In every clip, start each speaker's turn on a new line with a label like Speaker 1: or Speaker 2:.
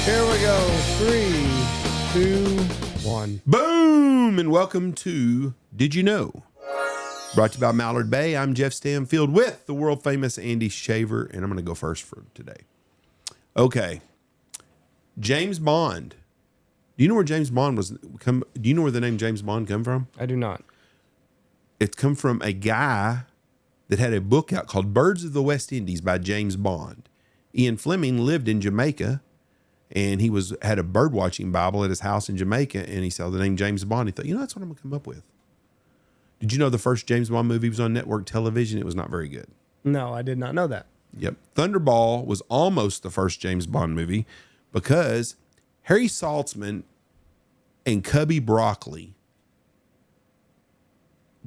Speaker 1: Here we go. 3, 2, 1.
Speaker 2: Boom! And welcome to Did You Know? Brought to you by Mallard Bay. I'm Jeff Stanfield with the world famous Andy Shaver, and I'm going to go first for today. Okay. James Bond. Do you know where James Bond was? Do you know where the name James Bond come from?
Speaker 1: I do not.
Speaker 2: It's come from a guy that had a book out called Birds of the West Indies by James Bond. Ian Fleming lived in Jamaica, and he had a bird watching Bible at his house in Jamaica, and he saw the name James Bond. He thought, that's what I'm going to come up with. Did you know the first James Bond movie was on network television? It was not very good.
Speaker 1: No, I did not know that.
Speaker 2: Yep. Thunderball was almost the first James Bond movie because Harry Saltzman and Cubby Broccoli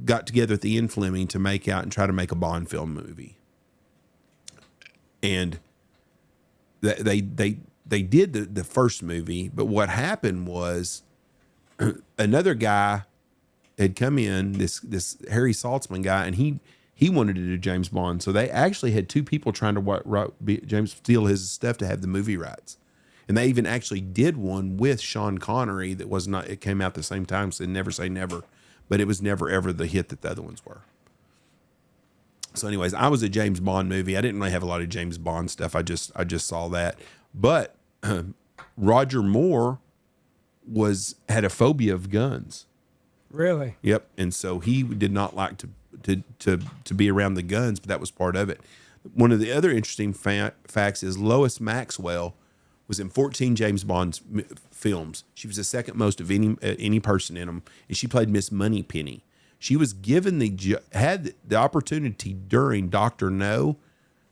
Speaker 2: got together with Ian Fleming to make out and try to make a Bond film movie. And they did the first movie, but what happened was another guy had come in, this Harry Saltzman guy, and he wanted to do James Bond. So they actually had two people trying to steal his stuff to have the movie rights. And they even actually did one with Sean Connery that was not, it came out the same time, so never say never, but it was never ever the hit that the other ones were. So anyways, I was a James Bond movie. I didn't really have a lot of James Bond stuff. I just saw that. But Roger Moore had a phobia of guns.
Speaker 1: Really?
Speaker 2: Yep. And so he did not like to be around the guns, but that was part of it. One of the other interesting facts is Lois Maxwell was in 14 James Bond films. She was the second most of any person in them, and she played Miss Moneypenny. She was given had the opportunity during Dr. No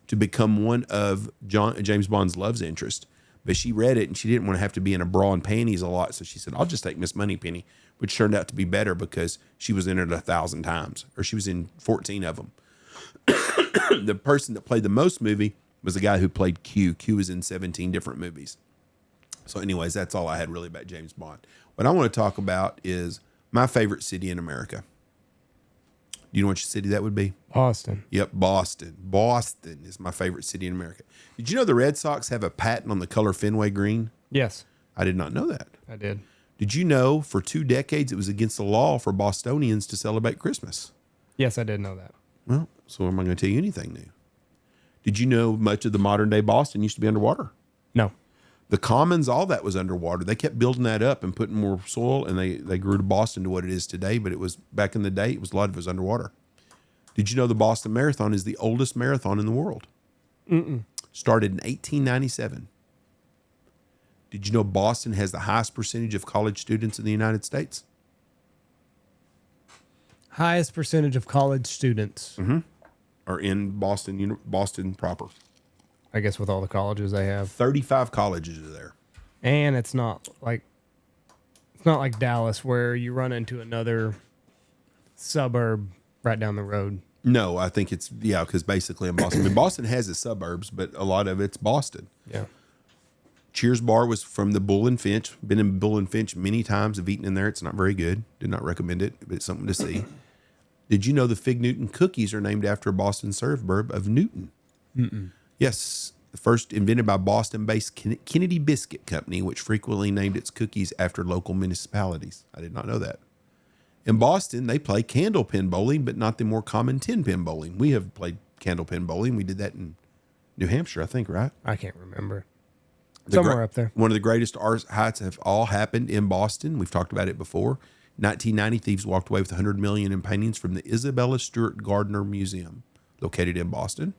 Speaker 2: to become one of James Bond's love interest, but she read it and she didn't want to have to be in a bra and panties a lot, so she said, "I'll just take Miss Moneypenny," which turned out to be better because she was in it 1,000 times, or she was in 14 of them. The person that played the most movie was the guy who played Q. Q was in 17 different movies. So anyways, that's all I had really about James Bond. What I want to talk about is my favorite city in America. Do you know which city that would be?
Speaker 1: Boston.
Speaker 2: Yep, Boston. Boston is my favorite city in America. Did you know the Red Sox have a patent on the color Fenway green?
Speaker 1: Yes. I
Speaker 2: did not know that.
Speaker 1: I did.
Speaker 2: Did you know for 2 decades it was against the law for Bostonians to celebrate Christmas?
Speaker 1: Yes, I did know that.
Speaker 2: Well, so am I going to tell you anything new? Did you know much of the modern day Boston used to be underwater?
Speaker 1: No.
Speaker 2: The Commons, all that was underwater. They kept building that up and putting more soil, and they grew to Boston to what it is today. But it was back in the day, a lot of it was underwater. Did you know the Boston Marathon is the oldest marathon in the world? Started in 1897. Did you know Boston has the highest percentage of college students in the United States?
Speaker 1: Highest percentage of college students.
Speaker 2: Are in Boston, Boston proper.
Speaker 1: I guess with all the colleges they have.
Speaker 2: 35 colleges are there.
Speaker 1: And it's not like Dallas where you run into another suburb right down the road.
Speaker 2: No, I think it's, because basically in Boston, Boston has its suburbs, but a lot of it's Boston.
Speaker 1: Yeah.
Speaker 2: Cheers Bar was from the Bull and Finch. Been in Bull and Finch many times. I've eaten in there. It's not very good. Did not recommend it, but it's something to see. Did you know the Fig Newton cookies are named after a Boston suburb of Newton? Yes. The first invented by Boston-based Kennedy Biscuit Company, which frequently named its cookies after local municipalities. I did not know that. In Boston, they play candle pin bowling, but not the more common 10-pin bowling. We have played candle pin bowling. We did that in New Hampshire, I think, right?
Speaker 1: I can't remember. Somewhere up there.
Speaker 2: One of the greatest art heights have all happened in Boston. We've talked about it before. 1990, thieves walked away with $100 million in paintings from the Isabella Stewart Gardner Museum, located in Boston.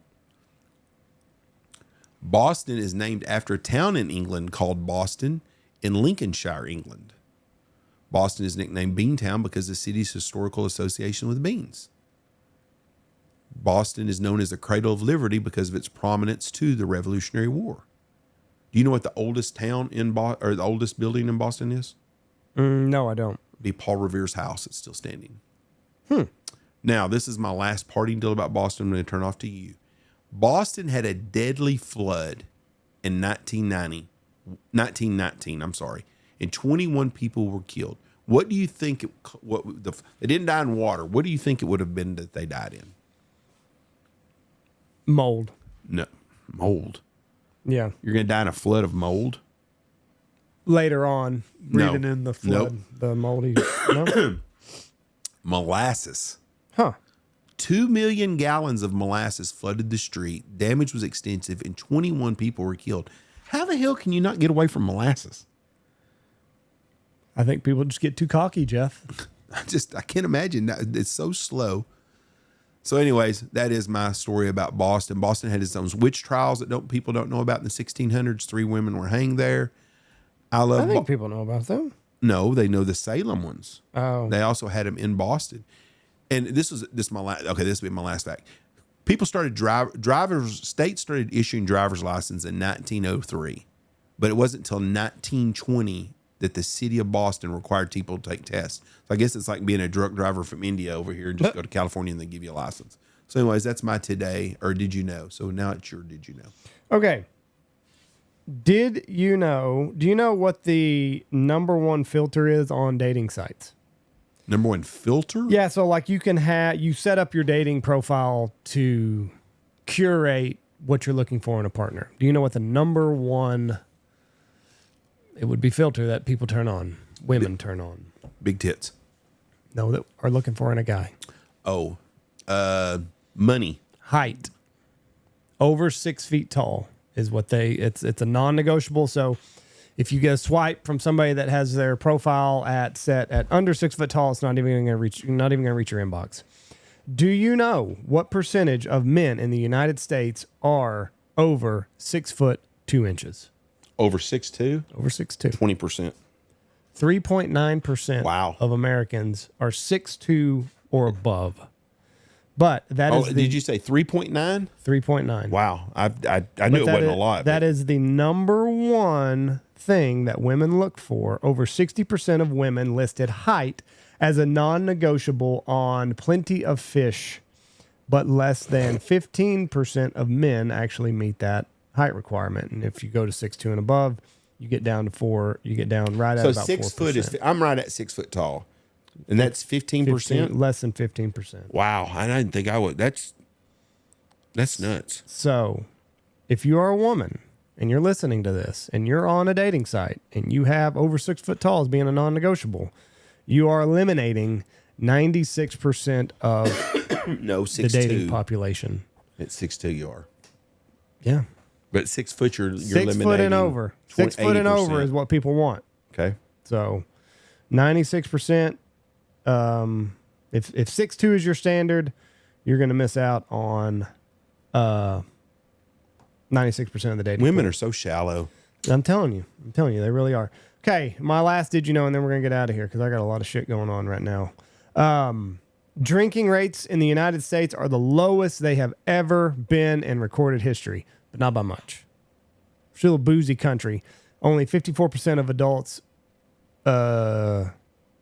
Speaker 2: Boston is named after a town in England called Boston in Lincolnshire, England. Boston is nicknamed Beantown because of the city's historical association with beans. Boston is known as the cradle of liberty because of its prominence to the Revolutionary War. Do you know what the oldest town or the oldest building in Boston is?
Speaker 1: No, I don't.
Speaker 2: It'd be Paul Revere's house. It's still standing. Now, this is my last parting deal about Boston. I'm going to turn off to you. Boston had a deadly flood in 1919, and 21 people were killed. What do you think? They didn't die in water. What do you think it would have been that they died in?
Speaker 1: Mold.
Speaker 2: No, mold.
Speaker 1: Yeah.
Speaker 2: You're going to die in a flood of mold?
Speaker 1: Later on, breathing
Speaker 2: No.
Speaker 1: in the flood, the moldy. No?
Speaker 2: Molasses.
Speaker 1: Huh.
Speaker 2: 2 million gallons of molasses flooded the street. Damage was extensive, and 21 people were killed. How the hell can you not get away from molasses?
Speaker 1: I think people just get too cocky, Jeff.
Speaker 2: I can't imagine. It's so slow. So anyways, that is my story about Boston. Boston had its own witch trials that people don't know about in the 1600s. 3 women were hanged there.
Speaker 1: I think people know about them.
Speaker 2: No, they know the Salem ones.
Speaker 1: Oh.
Speaker 2: They also had them in Boston. And this will be my last fact. People started states started issuing driver's license in 1903, but it wasn't until 1920 that the city of Boston required people to take tests. So I guess it's like being a truck driver from India over here and just go to California and they give you a license. So anyways, that's my today, or did you know? So now it's your did you know?
Speaker 1: Okay. Do you know what the number one filter is on dating sites?
Speaker 2: Number one filter?
Speaker 1: Yeah, so like you set up your dating profile to curate what you're looking for in a partner. Do you know what the number one it would be filter that people turn on, women turn on?
Speaker 2: Big tits.
Speaker 1: No, that are looking for in a guy.
Speaker 2: Oh, money.
Speaker 1: Height. Over 6 feet tall is what it's a non-negotiable. So if you get a swipe from somebody that has their profile set at under 6 foot tall, it's not even going to reach your inbox. Do you know what percentage of men in the United States are over 6 foot 2 inches?
Speaker 2: Over 6'2"?
Speaker 1: Over 6'2".
Speaker 2: 20%.
Speaker 1: 3.9%
Speaker 2: Wow.
Speaker 1: of Americans are 6'2" or above. But that is
Speaker 2: did you say 3.9?
Speaker 1: 3.9.
Speaker 2: Wow. I knew it wasn't a lot.
Speaker 1: That is the number one thing that women look for. Over 60% of women listed height as a non-negotiable on Plenty of Fish, but less than 15% of men actually meet that height requirement. And if you go to 6'2" and above, you get down to 4. You get down right at about 4%. So
Speaker 2: 6 foot is. I'm right at 6 foot tall, and that's 15%.
Speaker 1: Less than 15%.
Speaker 2: Wow, I didn't think I would. That's nuts.
Speaker 1: So, if you are a woman and you're listening to this, and you're on a dating site, and you have over 6 foot tall as being a non-negotiable, you are eliminating 96% of the dating population.
Speaker 2: At 6'2", you are.
Speaker 1: Yeah.
Speaker 2: But 6 foot, you're
Speaker 1: 6
Speaker 2: eliminating
Speaker 1: foot and over. 6 foot and over is what people want.
Speaker 2: Okay.
Speaker 1: So 96%. If 6'2" is your standard, you're going to miss out on 96% of the dating.
Speaker 2: Women are so shallow.
Speaker 1: I'm telling you, they really are. Okay, my last did you know, and then we're going to get out of here because I got a lot of shit going on right now. Drinking rates in the United States are the lowest they have ever been in recorded history, but not by much. Still a boozy country. Only 54% of adults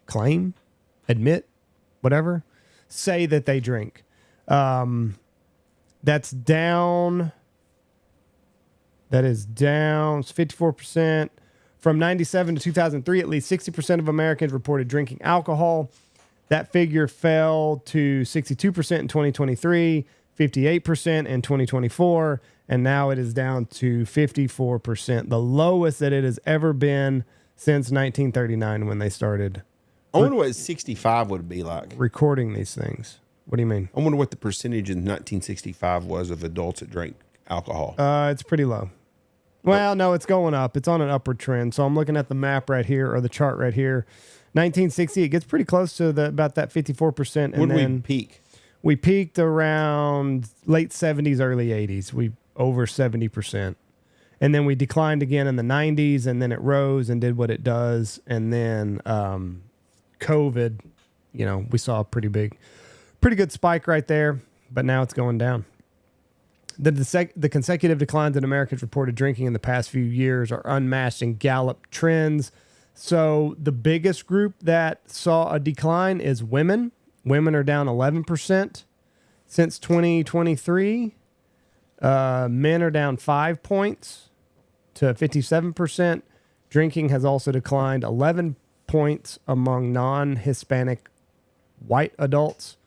Speaker 1: claim, admit, whatever, say that they drink. That's down. That is down. It's 54%. From 1997 to 2003, at least 60% of Americans reported drinking alcohol. That figure fell to 62% in 2023, 58% in 2024, and now it is down to 54%, the lowest that it has ever been since 1939 when they started.
Speaker 2: I wonder what 65 would be like.
Speaker 1: Recording these things. What do you mean?
Speaker 2: I wonder what the percentage in 1965 was of adults that drank alcohol.
Speaker 1: It's pretty low. Well, no, it's going up. It's on an upward trend. So I'm looking at the map right here, or the chart right here. 1960, it gets pretty close to about that 54%. And
Speaker 2: when did
Speaker 1: then
Speaker 2: we peak?
Speaker 1: We peaked around late 70s, early 80s. We over 70%. And then we declined again in the 90s, and then it rose and did what it does. And then COVID, we saw a pretty good spike right there. but now it's going down. The consecutive declines in Americans reported drinking in the past few years are unmatched in Gallup trends. So the biggest group that saw a decline is women. Women are down 11% since 2023. Men are down 5 points to 57%. Drinking has also declined 11 points among non-Hispanic white adults,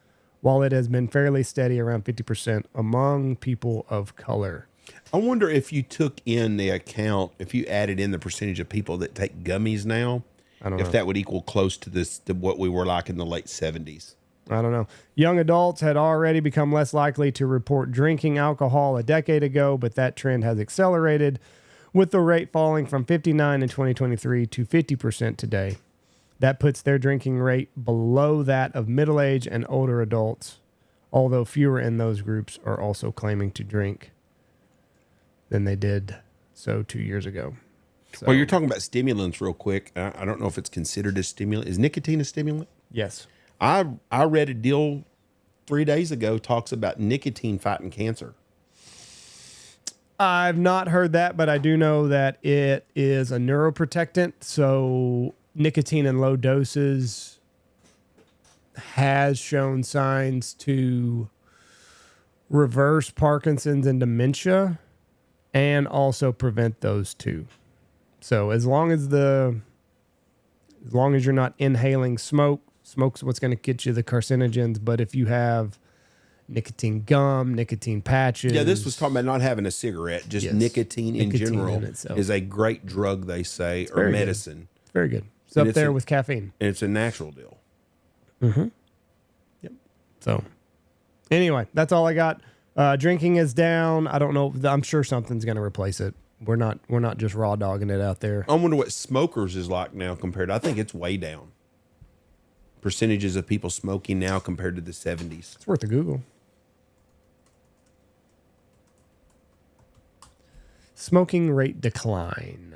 Speaker 1: while it has been fairly steady around 50% among people of color.
Speaker 2: I wonder if you took in the account, if you added in the percentage of people that take gummies now,
Speaker 1: I don't know.
Speaker 2: if that would equal close to what we were like in the late 70s.
Speaker 1: I don't know. Young adults had already become less likely to report drinking alcohol a decade ago, but that trend has accelerated, with the rate falling from 59 in 2023 to 50% today. That puts their drinking rate below that of middle-aged and older adults, although fewer in those groups are also claiming to drink than they did so 2 years ago. So,
Speaker 2: Well, you're talking about stimulants real quick. I don't know if it's considered a stimulant. Is nicotine a stimulant?
Speaker 1: yes.
Speaker 2: I read a deal 3 days ago talks about nicotine fighting cancer.
Speaker 1: I've not heard that, but I do know that it is a neuroprotectant. So nicotine in low doses has shown signs to reverse Parkinson's and dementia and also prevent those two. So as long as you're not inhaling smoke's what's going to get you the carcinogens. But if you have nicotine gum, nicotine patches.
Speaker 2: Yeah, this was talking about not having a cigarette. Just
Speaker 1: Yes.
Speaker 2: nicotine in general
Speaker 1: in itself.
Speaker 2: is a great drug, they say, or
Speaker 1: very good.
Speaker 2: medicine.
Speaker 1: It's very good. It's
Speaker 2: And
Speaker 1: up
Speaker 2: it's
Speaker 1: there
Speaker 2: a-
Speaker 1: with caffeine.
Speaker 2: And it's a natural deal.
Speaker 1: Yep. So anyway, that's all I got. Drinking is down. I don't know. I'm sure something's going to replace it. We're not just raw dogging it out there.
Speaker 2: I wonder what smokers is like now compared to, I think it's way down. Percentages of people smoking now compared to the 70s.
Speaker 1: It's worth a Google. Smoking rate decline.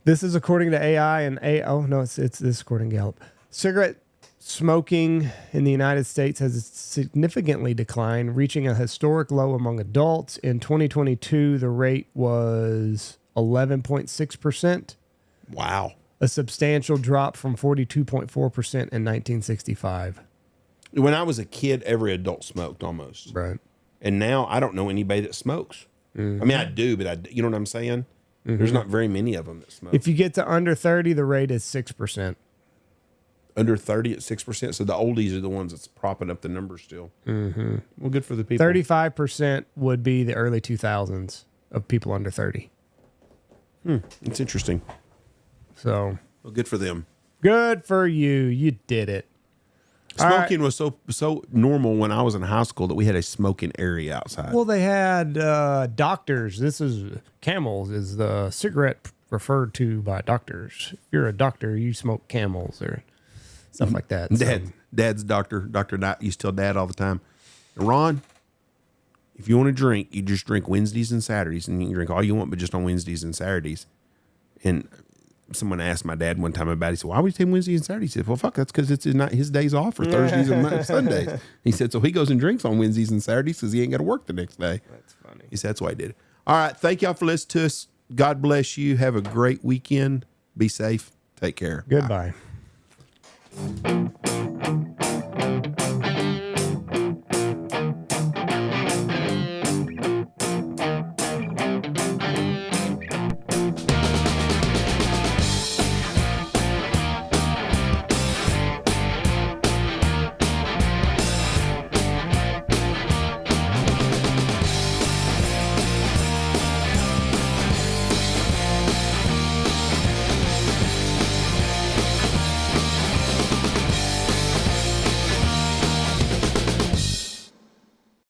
Speaker 1: This is according to AI and it's this according to Gallup. Cigarette smoking in the United States has significantly declined, reaching a historic low among adults. In 2022, the rate was 11.6%,
Speaker 2: Wow.
Speaker 1: a substantial drop from 42.4% in 1965.
Speaker 2: When I was a kid, every adult smoked almost.
Speaker 1: Right.
Speaker 2: And now I don't know anybody that smokes. I mean, I do, but you know what I'm saying? There's not very many of them that smoke.
Speaker 1: If you get to under 30, the rate is 6%.
Speaker 2: Under 30 at 6%. So the oldies are the ones that's propping up the numbers still. Mm-hmm. Well, good for the people.
Speaker 1: 35% would be the early 2000s of people under 30.
Speaker 2: It's interesting.
Speaker 1: So
Speaker 2: Well, good for them.
Speaker 1: good for you. You did it. All right.
Speaker 2: Smoking was so normal when I was in high school that we had a smoking area outside.
Speaker 1: Well, they had doctors. This is Camels is the cigarette referred to by doctors. If you're a doctor, you smoke Camels or stuff like that. So,
Speaker 2: Dad's Dr. Knight used to tell Dad all the time, Ron, if you want to drink, you just drink Wednesdays and Saturdays, and you can drink all you want, but just on Wednesdays and Saturdays. And someone asked my dad one time about it. He said, why would you take Wednesdays and Saturdays? He said, well, fuck, that's because it's not his days off for Thursdays and Sundays. He said, so he goes and drinks on Wednesdays and Saturdays because he ain't got to work the next day.
Speaker 1: that's funny.
Speaker 2: He said, that's why I did it. All right. Thank y'all for listening to us. God bless you. Have a great weekend. Be safe. Take care.
Speaker 1: Goodbye.
Speaker 2: Bye.